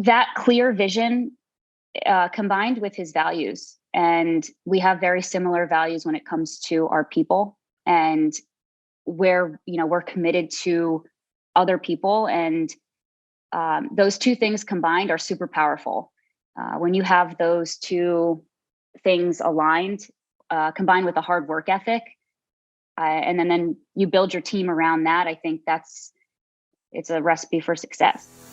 that clear vision combined with his values. And we have very similar values when it comes to our people, and where, we're committed to other people. And those two things combined are super powerful. When you have those two things aligned, combined with a hard work ethic, and then you build your team around that, I think it's a recipe for success.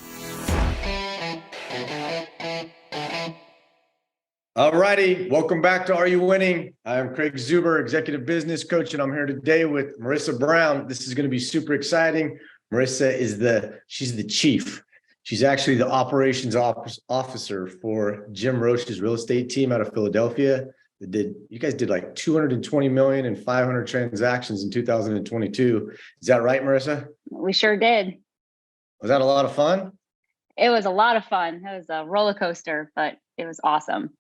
All righty. Welcome back to Are You Winning? I'm Craig Zuber, Executive Business Coach, and I'm here today with Marisa Brown. This is going to be super exciting. Marisa she's the chief. She's actually the operations officer for Jim Roche's real estate team out of Philadelphia. You guys did like 220 million and 500 transactions in 2022. Is that right, Marisa? We sure did. Was that a lot of fun? It was a lot of fun. It was a roller coaster, but it was awesome.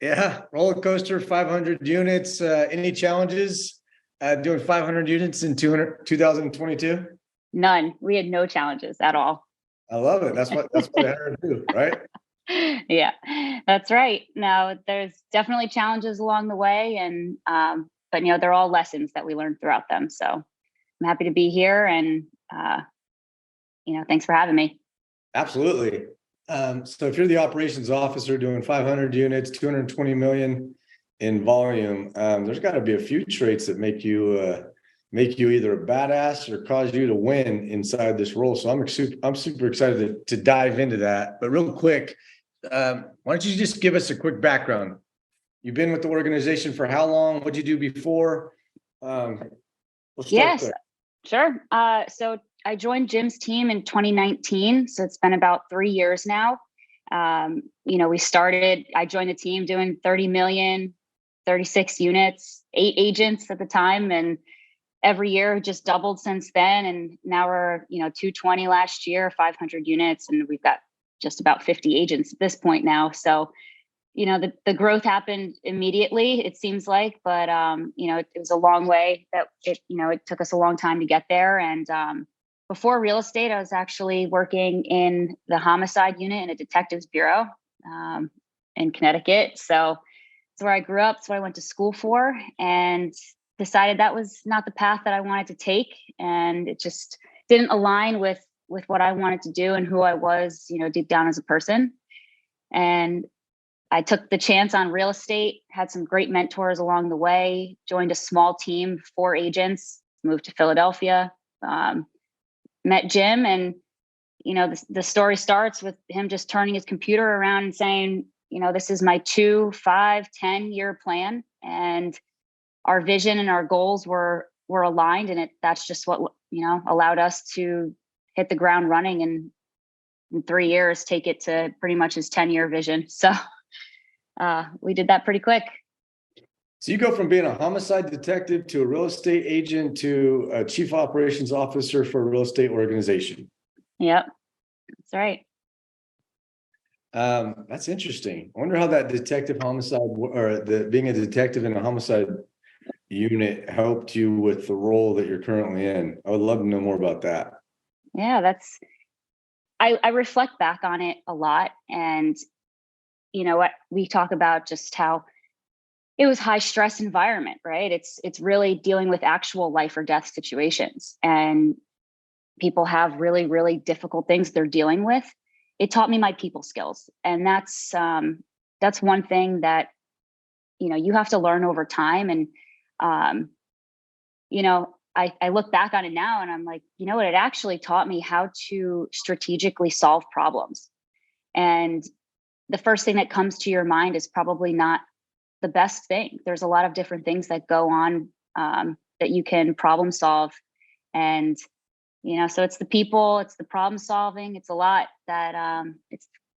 Yeah, roller coaster, 500 units. Any challenges doing 500 units in 2022? None. We had no challenges at all. I love it. That's what I heard too, right? Yeah, that's right. Now, there's definitely challenges along the way, and but they're all lessons that we learned throughout them. So I'm happy to be here, and thanks for having me. Absolutely. So if you're the operations officer doing 500 units, 220 million in volume, there's got to be a few traits that make you either a badass or cause you to win inside this role. So I'm super excited to dive into that. But real quick, why don't you just give us a quick background? You've been with the organization for how long? What'd you do before? Yes, sure. So I joined Jim's team in 2019. So it's been about 3 years now. I joined the team doing 30 million, 36 units, 8 agents at the time. And every year just doubled since then. And now we're, 220 last year, 500 units, and we've got just about 50 agents at this point now. So, the growth happened immediately, it seems like, but, it was a long way that it took us a long time to get there. And, before real estate, I was actually working in the homicide unit in a detectives bureau in Connecticut. So it's where I grew up. It's what I went to school for, and decided that was not the path that I wanted to take. And it just didn't align with what I wanted to do and who I was, deep down as a person. And I took the chance on real estate, had some great mentors along the way, joined a small team, 4 agents, moved to Philadelphia, met Jim, and the story starts with him just turning his computer around and saying, this is my 2, 5, 10 year plan, and our vision and our goals were aligned, and that's just what allowed us to hit the ground running, and in 3 years take it to pretty much his 10-year vision. So we did that pretty quick. So you go from being a homicide detective to a real estate agent to a chief operations officer for a real estate organization. Yep, that's right. That's interesting. I wonder how that being a detective in a homicide unit helped you with the role that you're currently in. I would love to know more about that. Yeah, I reflect back on it a lot, and what we talk about, just how it was high stress environment, right? It's really dealing with actual life or death situations, and people have really, really difficult things they're dealing with. It taught me my people skills. And that's one thing that, you have to learn over time. And, I look back on it now and I'm like, what, it actually taught me how to strategically solve problems. And the first thing that comes to your mind is probably not the best thing. There's a lot of different things that go on that you can problem solve. And, so it's the people, it's the problem solving, it's a lot that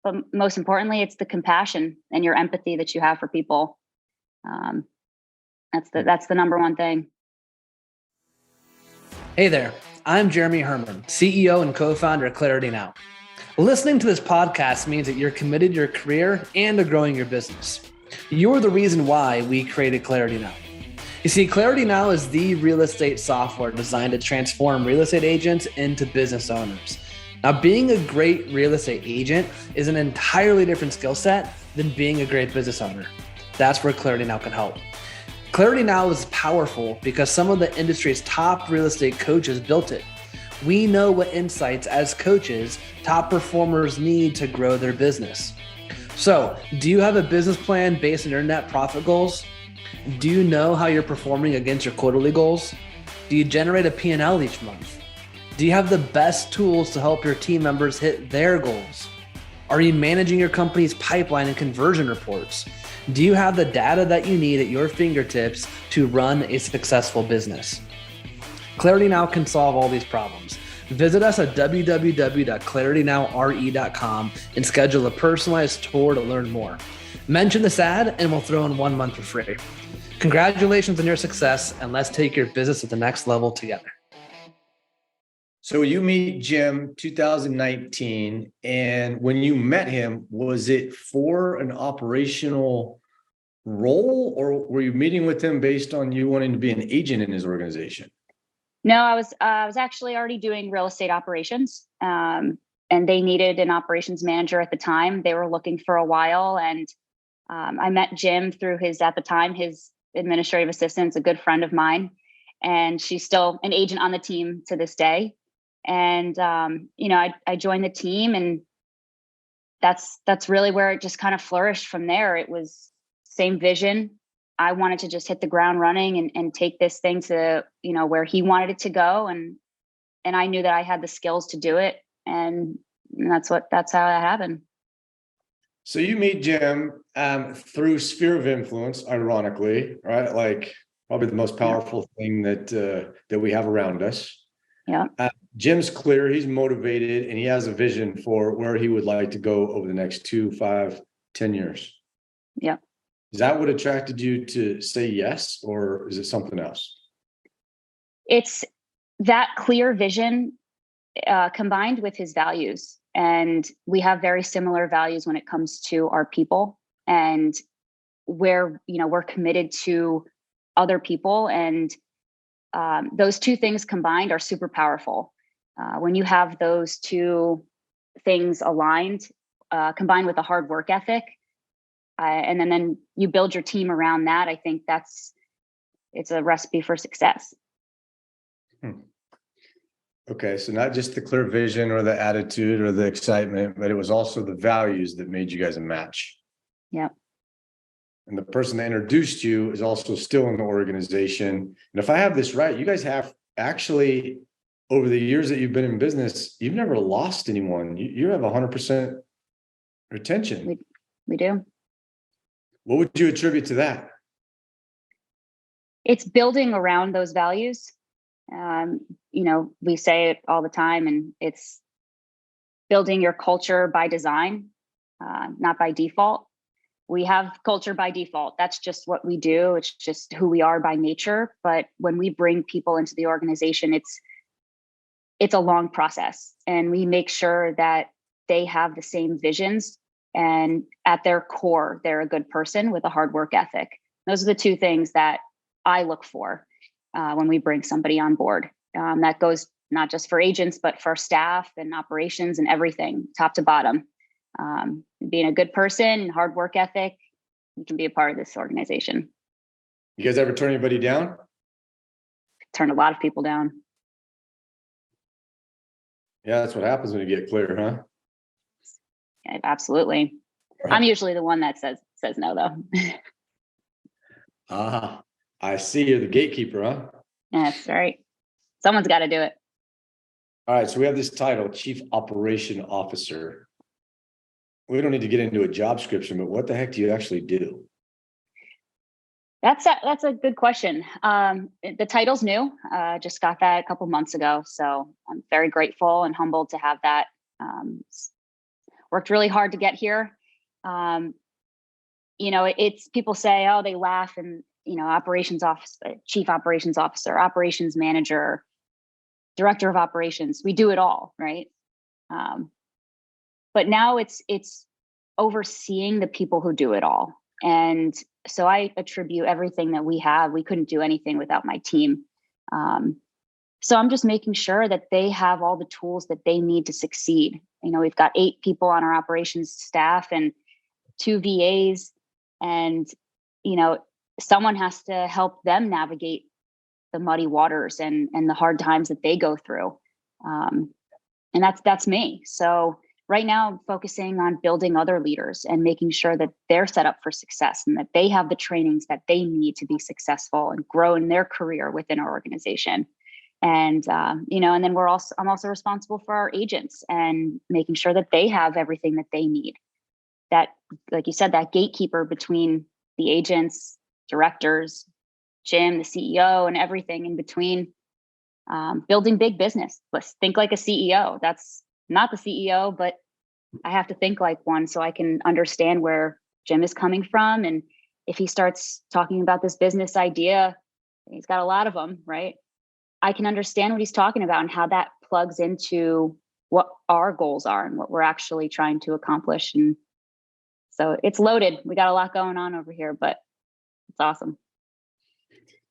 but most importantly, it's the compassion and your empathy that you have for people. That's the number one thing. Hey there, I'm Jeremy Herman, CEO and co-founder of ClarityNOW. Listening to this podcast means that you're committed to your career and to growing your business. You're the reason why we created ClarityNOW. You see, ClarityNOW is the real estate software designed to transform real estate agents into business owners. Now, being a great real estate agent is an entirely different skill set than being a great business owner. That's where ClarityNOW can help. ClarityNOW is powerful because some of the industry's top real estate coaches built it. We know what insights as coaches top performers need to grow their business. So, do you have a business plan based on your net profit goals? Do you know how you're performing against your quarterly goals? Do you generate a P&L each month? Do you have the best tools to help your team members hit their goals? Are you managing your company's pipeline and conversion reports? Do you have the data that you need at your fingertips to run a successful business? ClarityNOW can solve all these problems. Visit us at www.claritynowre.com and schedule a personalized tour to learn more. Mention this ad and we'll throw in 1 month for free. Congratulations on your success, and let's take your business to the next level together. So you meet Jim 2019, and when you met him, was it for an operational role, or were you meeting with him based on you wanting to be an agent in his organization? No, I was actually already doing real estate operations, and they needed an operations manager at the time. They were looking for a while, and I met Jim through his administrative assistant, a good friend of mine, and she's still an agent on the team to this day. And I joined the team, and that's really where it just kind of flourished from there. It was same vision. I wanted to just hit the ground running and take this thing to, where he wanted it to go. And I knew that I had the skills to do it. And that's how that happened. So you meet Jim through Sphere of Influence, ironically, right? Like probably the most powerful thing that we have around us. Yeah. Jim's clear, he's motivated, and he has a vision for where he would like to go over the next 2, 5, 10 years. Yeah. Is that what attracted you to say yes, or is it something else? It's that clear vision combined with his values. And we have very similar values when it comes to our people, and where, we're committed to other people. And those two things combined are super powerful. When you have those two things aligned, combined with a hard work ethic, and then you build your team around that, I think it's a recipe for success. Okay, so not just the clear vision or the attitude or the excitement, but it was also the values that made you guys a match. Yeah. And the person that introduced you is also still in the organization. And if I have this right, you guys have actually, over the years that you've been in business, you've never lost anyone. You have 100% retention. We do. What would you attribute to that? It's building around those values. We say it all the time, and it's building your culture by design, not by default. We have culture by default. That's just what we do. It's just who we are by nature. But when we bring people into the organization, it's a long process, and we make sure that they have the same visions, and at their core, they're a good person with a hard work ethic. Those are the two things that I look for when we bring somebody on board. That goes not just for agents, but for staff and operations and everything, top to bottom. Being a good person, hard work ethic, you can be a part of this organization. You guys ever turn anybody down? Turn a lot of people down. Yeah, that's what happens when you get clear, huh? Yeah, absolutely. Right. I'm usually the one that says no, though. I see you're the gatekeeper, huh? That's right. Someone's got to do it. All right, so we have this title, Chief Operation Officer. We don't need to get into a job description, but what the heck do you actually do? That's a good question. The title's new. Just got that a couple months ago, so I'm very grateful and humbled to have that. Worked really hard to get here. It's people say, oh, they laugh, and operations officer, chief operations officer, operations manager, director of operations. We do it all, right? But now it's overseeing the people who do it all. And so I attribute everything that we have. We couldn't do anything without my team. So I'm just making sure that they have all the tools that they need to succeed. We've got 8 people on our operations staff and 2 VAs, and, someone has to help them navigate the muddy waters and the hard times that they go through. And that's me. So right now I'm focusing on building other leaders and making sure that they're set up for success and that they have the trainings that they need to be successful and grow in their career within our organization. And, and then I'm also responsible for our agents and making sure that they have everything that they need. That, like you said, that gatekeeper between the agents, directors, Jim, the CEO, and everything in between. Building big business. Let's think like a CEO. That's not the CEO, but I have to think like one so I can understand where Jim is coming from. And if he starts talking about this business idea, he's got a lot of them, right? I can understand what he's talking about and how that plugs into what our goals are and what we're actually trying to accomplish. And so it's loaded. We got a lot going on over here, but it's awesome.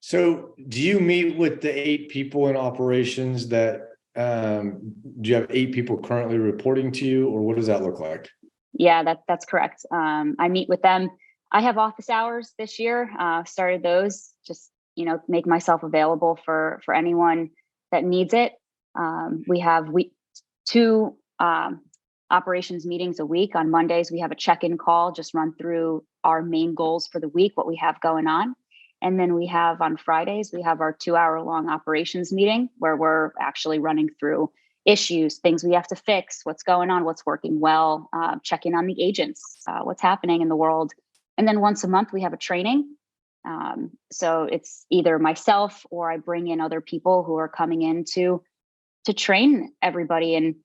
So do you meet with the 8 people in operations that, do you have 8 people currently reporting to you, or what does that look like? Yeah, that's correct. I meet with them. I have office hours this year, started those, just, make myself available for anyone that needs it. We have 2 operations meetings a week. On Mondays, we have a check-in call, just run through our main goals for the week, what we have going on. And then we have on Fridays, we have our 2-hour-long operations meeting where we're actually running through issues, things we have to fix, what's going on, what's working well, checking on the agents, what's happening in the world. And then once a month, we have a training. So it's either myself or I bring in other people who are coming in to train everybody. And,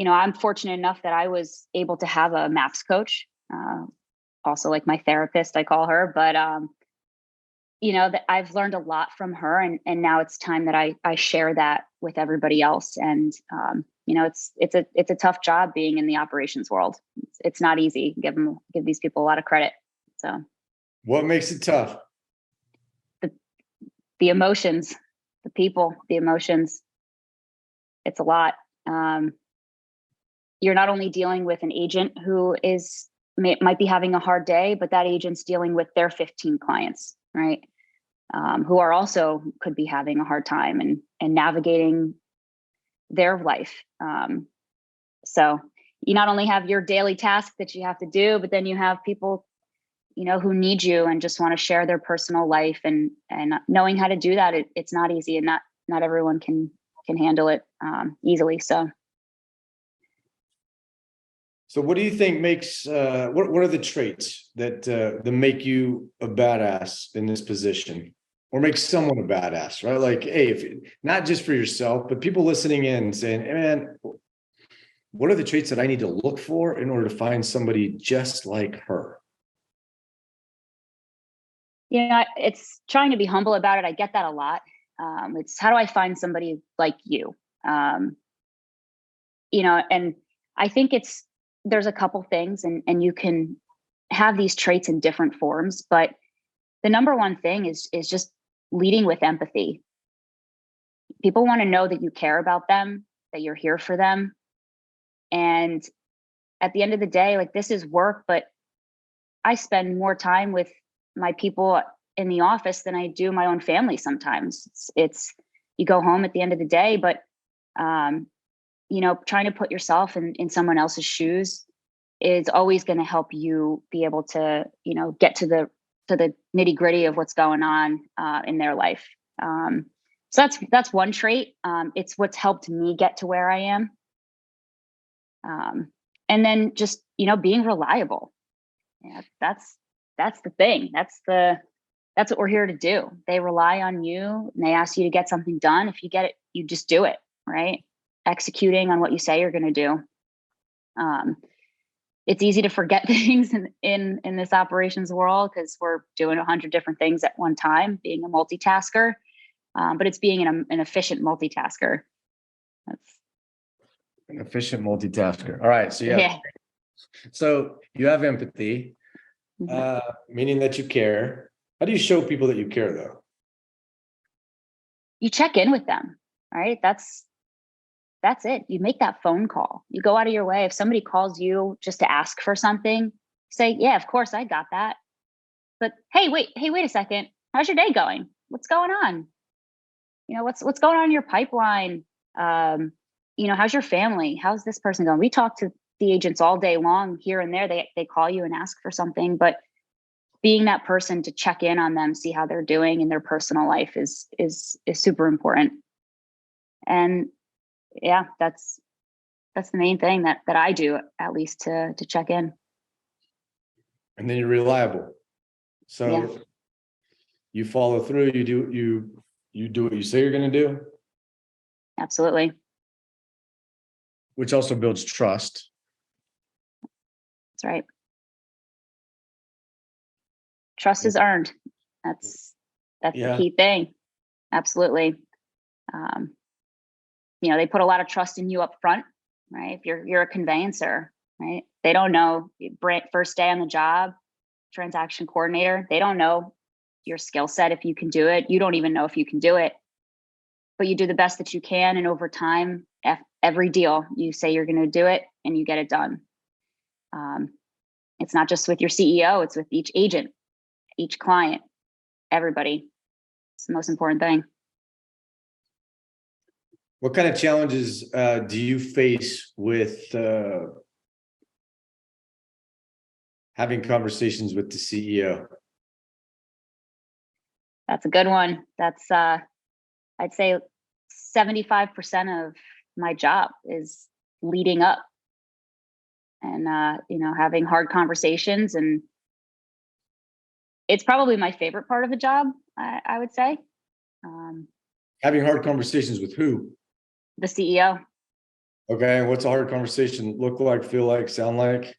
I'm fortunate enough that I was able to have a MAPS coach, also like my therapist, I call her, but that I've learned a lot from her, and now it's time that I share that with everybody else. And it's a tough job being in the operations world. It's not easy. Give these people a lot of credit. So, what makes it tough? The emotions, the people, the emotions. It's a lot. You're not only dealing with an agent who might be having a hard day, but that agent's dealing with their 15 clients, right? Who are also could be having a hard time and navigating their life. So you not only have your daily task that you have to do, but then you have people, who need you and just want to share their personal life, and knowing how to do that. It's not easy, and not everyone can handle it easily. So what do you think makes, what are the traits that make you a badass in this position, or make someone a badass, right? Like, hey, if not just for yourself, but people listening in saying, hey, man, what are the traits that I need to look for in order to find somebody just like her? It's trying to be humble about it. I get that a lot. It's how do I find somebody like you? And I think there's a couple things, and you can have these traits in different forms, but the number one thing is just leading with empathy. People want to know that you care about them, that you're here for them. And at the end of the day, like, this is work, but I spend more time with my people in the office than I do my own family. Sometimes it's you go home at the end of the day, but trying to put yourself in someone else's shoes is always going to help you be able to, get to the nitty gritty of what's going on in their life. So that's one trait. It's what's helped me get to where I am. And then just, being reliable. Yeah, that's the thing. That's what we're here to do. They rely on you and they ask you to get something done. If you get it, you just do it, right? Executing on what you say you're going to do. It's easy to forget things in this operations world because we're doing 100 different things at one time, being a multitasker. But it's being an efficient multitasker. That's an efficient multitasker. All right. So you have empathy, meaning that you care. How do you show people that you care, though? You check in with them. right? That's it. You make that phone call. You go out of your way. If somebody calls you just to ask for something, say, yeah, of course I got that. But hey, wait a second. How's your day going? What's going on? What's going on in your pipeline? How's your family? How's this person going? We talk to the agents all day long here and there. They call you and ask for something, but being that person to check in on them, see how they're doing in their personal life is super important. And yeah, that's the main thing that I do, at least to check in. And then you're reliable. So you follow through, you do what you say you're going to do. Absolutely. Which also builds trust. That's right. Trust is earned. That's the key thing. Absolutely. They put a lot of trust in you up front, right? If you're a conveyancer, right? They don't know first day on the job, transaction coordinator. They don't know your skill set, if you can do it. You don't even know if you can do it, but you do the best that you can. And over time, every deal you say you're going to do it and you get it done. It's not just with your CEO, it's with each agent, each client, everybody. It's the most important thing. What kind of challenges do you face with having conversations with the CEO? That's a good one. That's I'd say 75% of my job is leading up and having hard conversations, and it's probably my favorite part of the job. I would say. Having hard conversations with who? The CEO. Okay, and what's a hard conversation look like, feel like, sound like?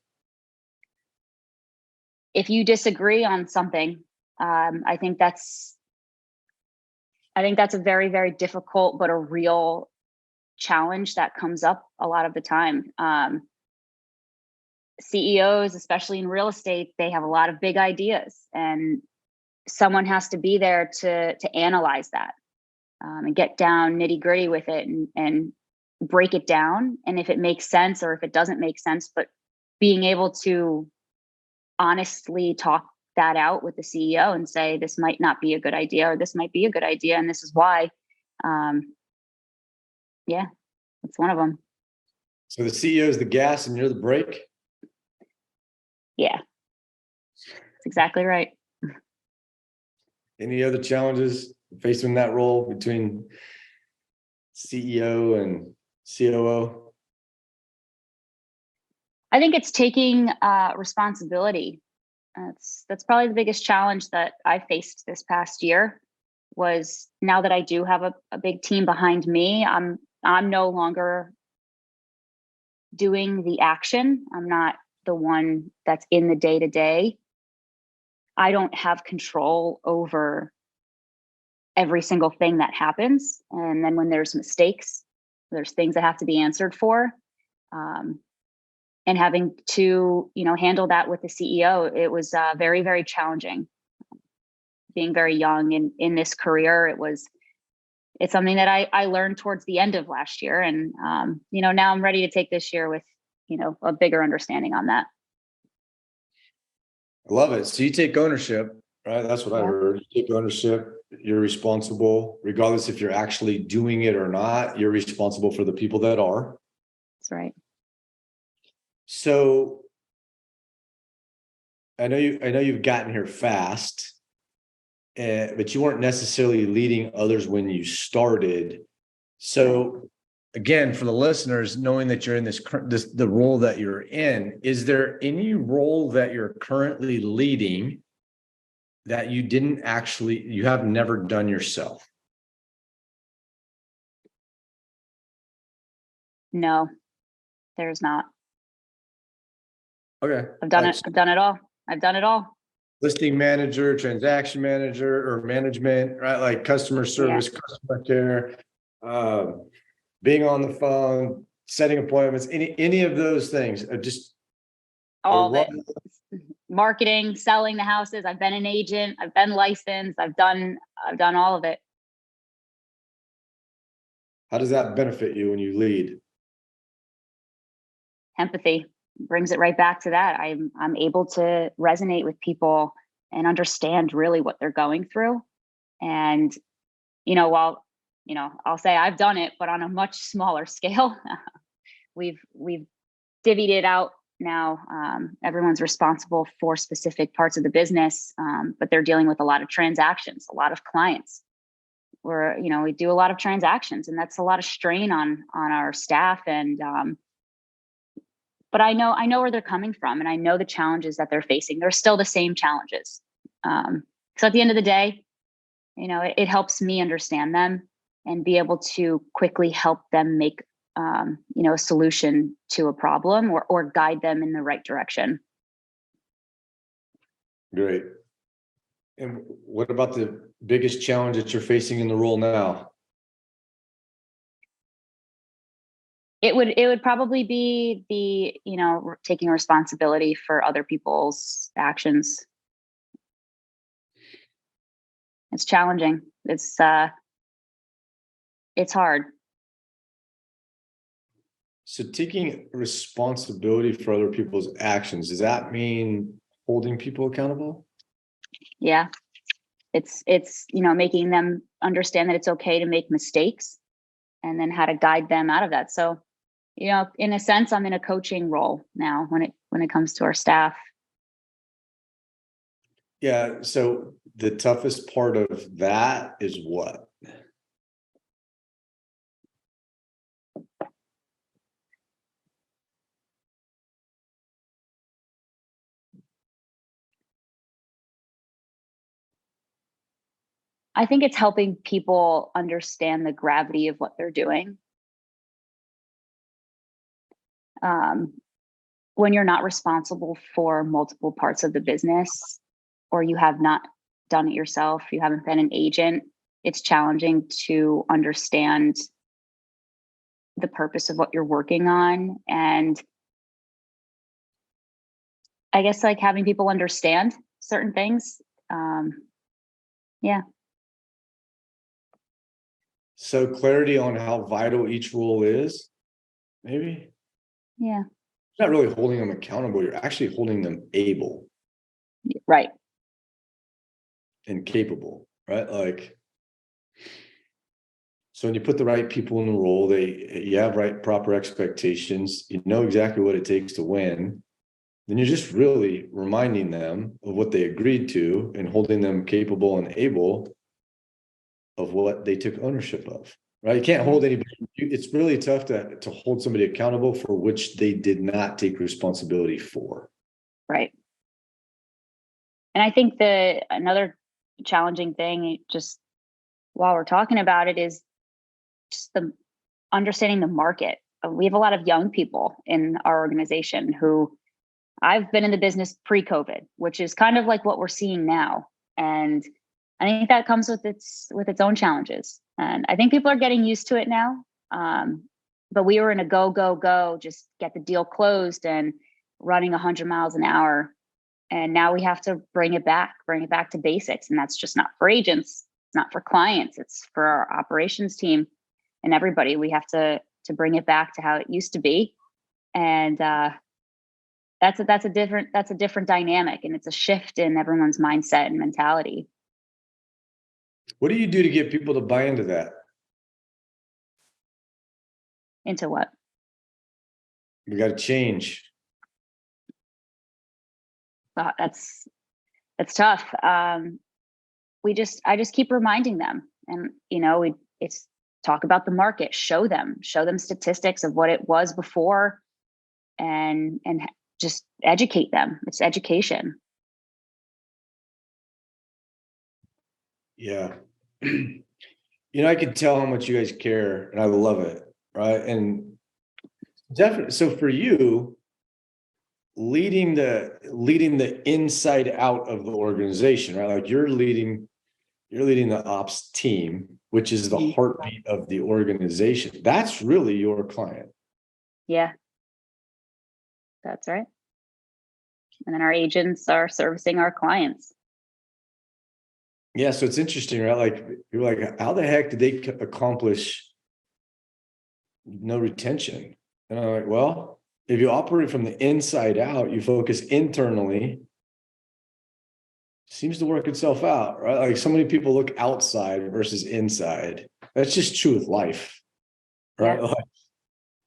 If you disagree on something, I think that's a very, very difficult but a real challenge that comes up a lot of the time. CEOs, especially in real estate, they have a lot of big ideas, and someone has to be there to analyze that and get down nitty gritty with it and break it down. And if it makes sense or if it doesn't make sense, but being able to honestly talk that out with the CEO and say, this might not be a good idea, or this might be a good idea, and this is why. It's one of them. So the CEO is the gas and you're the brake? Yeah, that's exactly right. Any other challenges facing that role between CEO and COO? I think it's taking responsibility. That's probably the biggest challenge that I faced this past year. Was now that I do have a big team behind me, I'm no longer doing the action. I'm not the one that's in the day-to-day. I don't have control over every single thing that happens. And then when there's mistakes, there's things that have to be answered for. And having to, handle that with the CEO, it was very, very challenging. Being very young in this career, it's something that I learned towards the end of last year. And, now I'm ready to take this year with, a bigger understanding on that. I love it. So you take ownership, right? That's what I heard. You take ownership. You're responsible, regardless if you're actually doing it or not. You're responsible for the people that are. That's right. So I know you've gotten here fast, but you weren't necessarily leading others when you started. So again, for the listeners, knowing that you're in the role that you're in, is there any role that you're currently leading that you have never done yourself? No, there's not. Okay. I've done it. I've done it all. I've done it all. Listing manager, transaction manager, or management, right? Like customer service, customer care, being on the phone, setting appointments, any of those things. Just all of it. Marketing, selling the houses. I've been an agent. I've been licensed. I've done all of it. How does that benefit you when you lead? Empathy brings it right back to that. I'm able to resonate with people and understand really what they're going through. And, while, I'll say I've done it, but on a much smaller scale, we've divvied it out now. Everyone's responsible for specific parts of the business, but they're dealing with a lot of transactions, a lot of clients. We do a lot of transactions, and that's a lot of strain on our staff. And but I know where they're coming from, and I know the challenges that they're facing. They're still the same challenges. So at the end of the day, it helps me understand them and be able to quickly help them make a solution to a problem or guide them in the right direction. Great. And what about the biggest challenge that you're facing in the role now? It would probably be the, taking responsibility for other people's actions. It's challenging. It's hard. So taking responsibility for other people's actions, does that mean holding people accountable? Yeah. It's making them understand that it's okay to make mistakes and then how to guide them out of that. So, in a sense, I'm in a coaching role now when it comes to our staff. Yeah. So the toughest part of that is what? I think it's helping people understand the gravity of what they're doing. When you're not responsible for multiple parts of the business, or you have not done it yourself, you haven't been an agent, it's challenging to understand the purpose of what you're working on. And I guess like having people understand certain things. Yeah. So clarity on how vital each role is, maybe? Yeah. You're not really holding them accountable. You're actually holding them able. Right. And capable, right? Like, so when you put the right people in the role, you have proper expectations, you know exactly what it takes to win. Then you're just really reminding them of what they agreed to and holding them capable and able of what they took ownership of, right? You can't hold anybody. It's really tough to hold somebody accountable for which they did not take responsibility for. Right. And I think another challenging thing, just while we're talking about it, is just the understanding the market. We have a lot of young people in our organization who I've been in the business pre-COVID, which is kind of like what we're seeing now. And I think that comes with its own challenges. And I think people are getting used to it now. But we were in a go, just get the deal closed and running 100 miles an hour. And now we have to bring it back to basics. And that's just not for agents, it's not for clients, it's for our operations team and everybody. We have to bring it back to how it used to be. And that's a different dynamic, and it's a shift in everyone's mindset and mentality. What do you do to get people to buy into that? Into what? We got to change. That's tough. I just keep reminding them, and it's talk about the market, show them statistics of what it was before, and just educate them. It's education. Yeah. I can tell how much you guys care, and I love it. Right. And definitely. So for you, leading the inside out of the organization, right? Like you're leading the ops team, which is the heartbeat of the organization. That's really your client. Yeah. That's right. And then our agents are servicing our clients. Yeah. So it's interesting, right? Like you're like, how the heck did they accomplish no retention. And I'm like, well, if you operate from the inside out, you focus internally, seems to work itself out, right? Like so many people look outside versus inside. That's just true with life, right? Yeah. Like,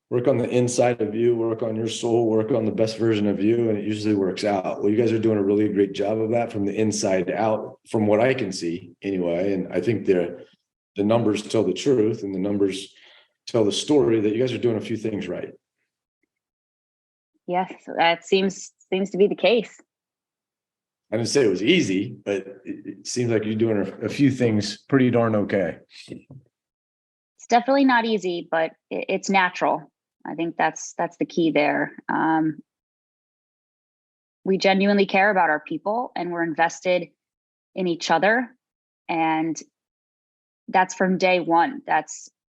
work on the inside of you, work on your soul, work on the best version of you, and it usually works out. Well, you guys are doing a really great job of that from the inside out, from what I can see anyway. And I think the numbers tell the truth, and the numbers tell the story that you guys are doing a few things right. Yes, that seems to be the case. I didn't say it was easy, but it seems like you're doing a few things pretty darn okay. It's definitely not easy, but it's natural. I think that's the key there. We genuinely care about our people, and we're invested in each other, and that's from day one.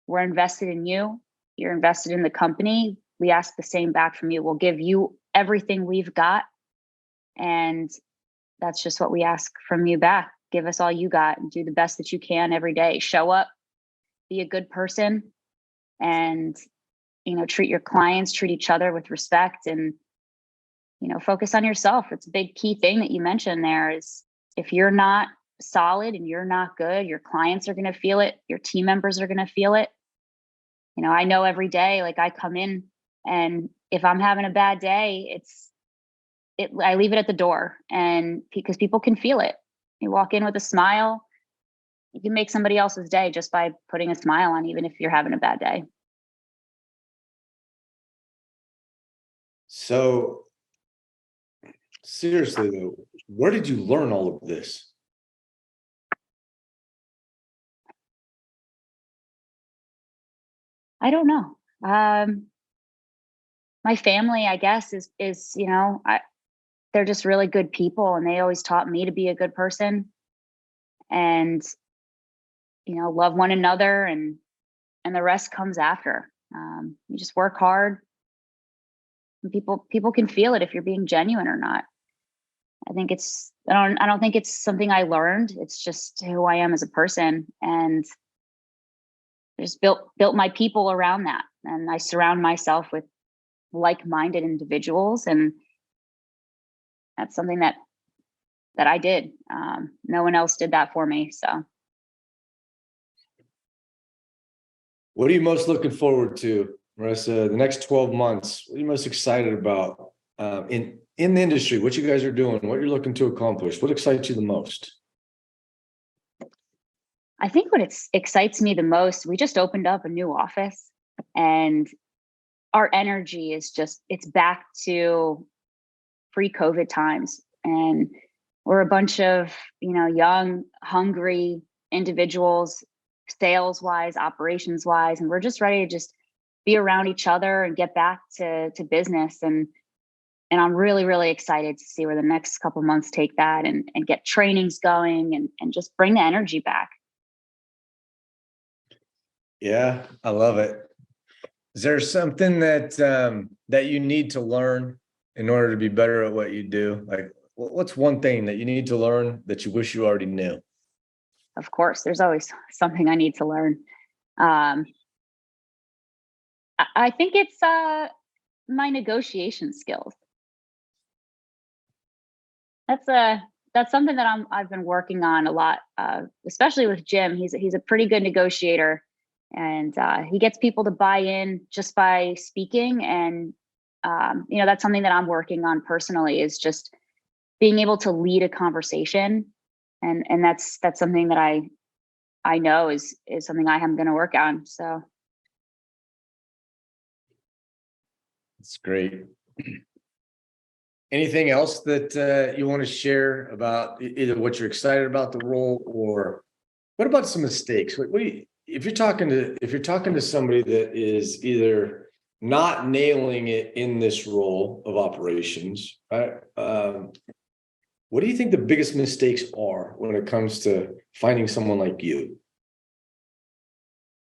We're invested in you. You're invested in the company. We ask the same back from you. We'll give you everything we've got, and that's just what we ask from you back. Give us all you got and do the best that you can every day. Show up, be a good person, and treat your clients, treat each other with respect, and focus on yourself. It's a big key thing that you mentioned there is if you're not solid and you're not good, your clients are going to feel it, your team members are going to feel it. I know every day, like I come in, and if I'm having a bad day, I leave it at the door, and because people can feel it. You walk in with a smile, you can make somebody else's day just by putting a smile on, even if you're having a bad day. So seriously though, where did you learn all of this? I don't know. My family, I guess, is they're just really good people, and they always taught me to be a good person, and love one another, and the rest comes after. You just work hard, and people can feel it if you're being genuine or not. I don't think it's something I learned. It's just who I am as a person, and I just built my people around that, and I surround myself with like-minded individuals, and that's something that I did. No one else did that for me. So What are you most looking forward to, Marisa, the next 12 months? What are you most excited about in the industry, what you guys are doing, what you're looking to accomplish? What excites you the most? I think what excites me the most, we just opened up a new office, and our energy is it's back to pre-COVID times. And we're a bunch of, young, hungry individuals, sales wise, operations wise. And we're just ready to just be around each other and get back to business. And I'm really, really excited to see where the next couple of months take that, and get trainings going, and just bring the energy back. Yeah, I love it. Is there something that you need to learn in order to be better at what you do? Like, what's one thing that you need to learn that you wish you already knew? Of course, there's always something I need to learn. I think it's my negotiation skills. That's something that I've been working on a lot, especially with Jim. He's a pretty good negotiator, and he gets people to buy in just by speaking. And that's something that I'm working on personally, is just being able to lead a conversation, and that's something that I know is something I am going to work on. So that's great. Anything else that you want to share about either what you're excited about the role, or what about some mistakes? If you're talking to somebody that is either not nailing it in this role of operations, right? What do you think the biggest mistakes are when it comes to finding someone like you?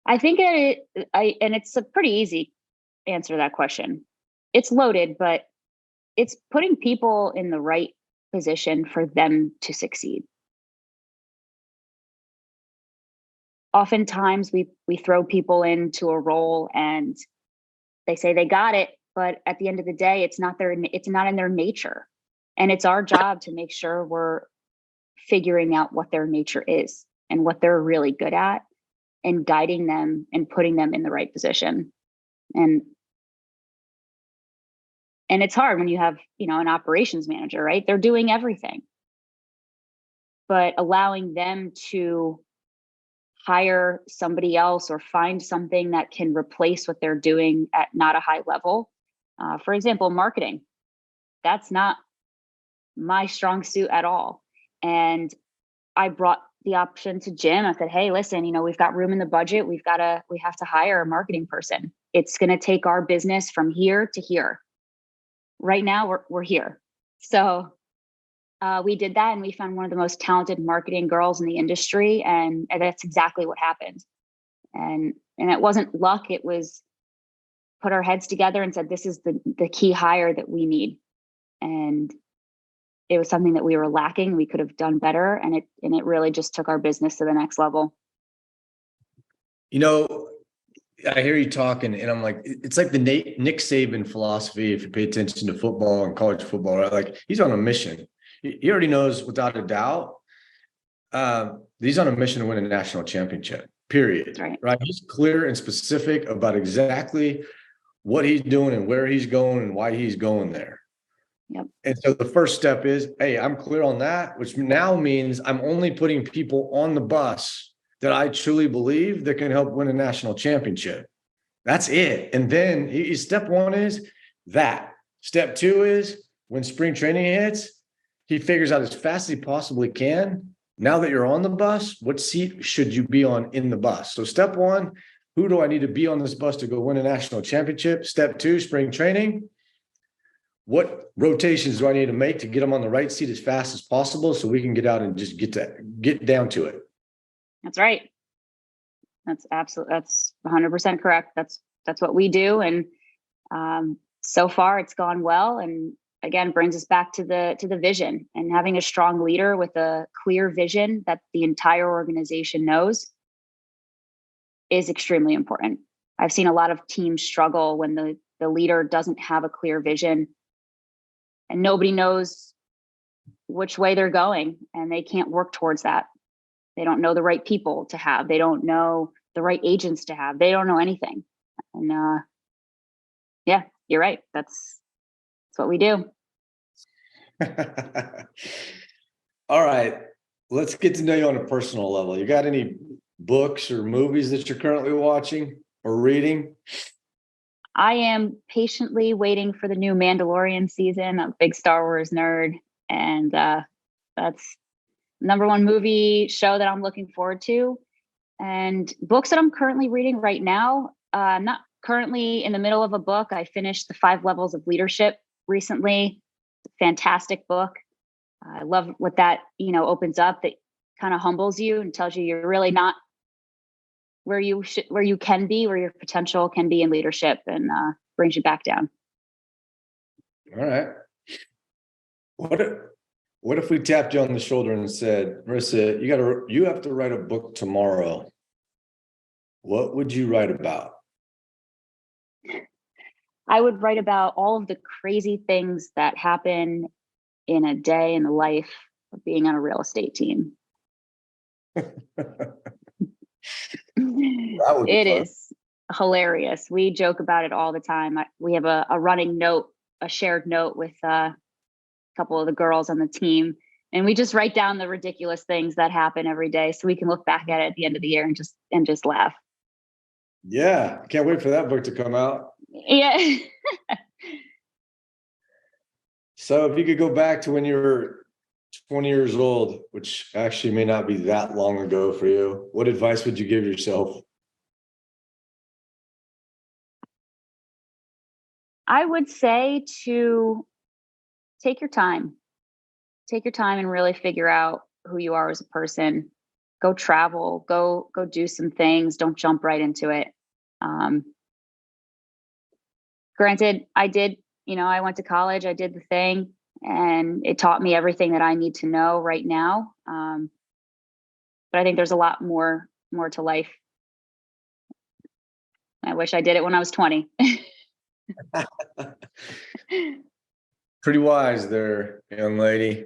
I think and it's a pretty easy answer to that question. It's loaded, but it's putting people in the right position for them to succeed. oftentimes we throw people into a role and they say they got it, but at the end of the day, it's not in their nature. And it's our job to make sure we're figuring out what their nature is and what they're really good at and guiding them and putting them in the right position. And it's hard when you have, an operations manager, right? They're doing everything. But allowing them to hire somebody else or find something that can replace what they're doing at not a high level. For example, marketing. That's not my strong suit at all. And I brought the option to Jim. I said, hey, listen, we've got room in the budget. We have to hire a marketing person. It's going to take our business from here to here. Right now we're here. So we did that, and we found one of the most talented marketing girls in the industry. And that's exactly what happened. And it wasn't luck. It was put our heads together and said, this is the key hire that we need. And it was something that we were lacking. We could have done better. And it really just took our business to the next level. I hear you talking and I'm like, it's like the Nick Saban philosophy. If you pay attention to football and college football, right? Like he's on a mission. He already knows without a doubt, he's on a mission to win a national championship, period. Right. He's clear and specific about exactly what he's doing and where he's going and why he's going there. Yep. And so the first step is, hey, I'm clear on that, which now means I'm only putting people on the bus that I truly believe that can help win a national championship. That's it. And then step one is that. Step two is when spring training hits, he figures out as fast as he possibly can. Now that you're on the bus, what seat should you be on in the bus? So step one, who do I need to be on this bus to go win a national championship? Step two, spring training. What rotations do I need to make to get them on the right seat as fast as possible so we can get out and just get down to it? That's right. That's 100% correct. That's what we do. And so far it's gone well. And again, brings us back to the vision, and having a strong leader with a clear vision that the entire organization knows is extremely important. I've seen a lot of teams struggle when the leader doesn't have a clear vision and nobody knows which way they're going, and they can't work towards that. They don't know the right people to have. They don't know the right agents to have. They don't know anything. And yeah, you're right. That's what we do. All right. Let's get to know you on a personal level. You got any books or movies that you're currently watching or reading? I am patiently waiting for the new Mandalorian season. I'm a big Star Wars nerd. And that's number one movie show that I'm looking forward to. And books that I'm currently reading right now. I'm not currently in the middle of a book. I finished The 5 Levels of Leadership recently. Fantastic book. I love what that, opens up, that kind of humbles you and tells you you're really not where you can be, where your potential can be in leadership, and brings you back down. All right. What if we tapped you on the shoulder and said, Marisa, you have to write a book tomorrow. What would you write about? I would write about all of the crazy things that happen in a day in the life of being on a real estate team. It is hilarious. We joke about it all the time. We have a running note, a shared note with a couple of the girls on the team, and we just write down the ridiculous things that happen every day so we can look back at it at the end of the year and just laugh. Yeah, can't wait for that book to come out. Yeah. So if you could go back to when you were 20 years old, which actually may not be that long ago for you, what advice would you give yourself? I would say to take your time and really figure out who you are as a person. Go travel, go do some things. Don't jump right into it. Granted, I went to college, I did the thing, and it taught me everything that I need to know right now. But I think there's a lot more more to life. I wish I did it when I was 20. Pretty wise there, young lady.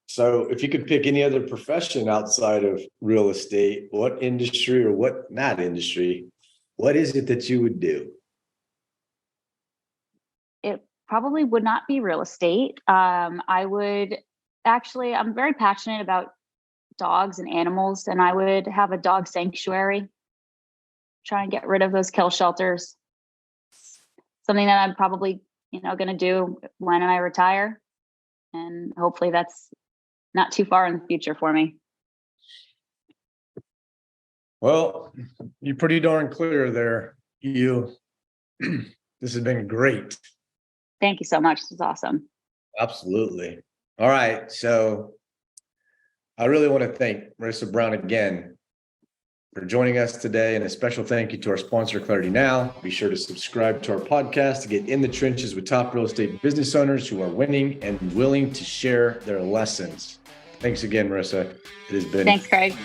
So if you could pick any other profession outside of real estate, what industry or what not industry, what is it that you would do? It probably would not be real estate. I'm very passionate about dogs and animals, and I would have a dog sanctuary, try and get rid of those kill shelters. Something that I'm probably, going to do when I retire. And hopefully that's not too far in the future for me. Well, you're pretty darn clear there. This has been great. Thank you so much. This is awesome. Absolutely. All right. So I really want to thank Marisa Brown again for joining us today. And a special thank you to our sponsor, ClarityNOW. Be sure to subscribe to our podcast to get in the trenches with top real estate business owners who are winning and willing to share their lessons. Thanks again, Marisa. It has been. Thanks, Craig.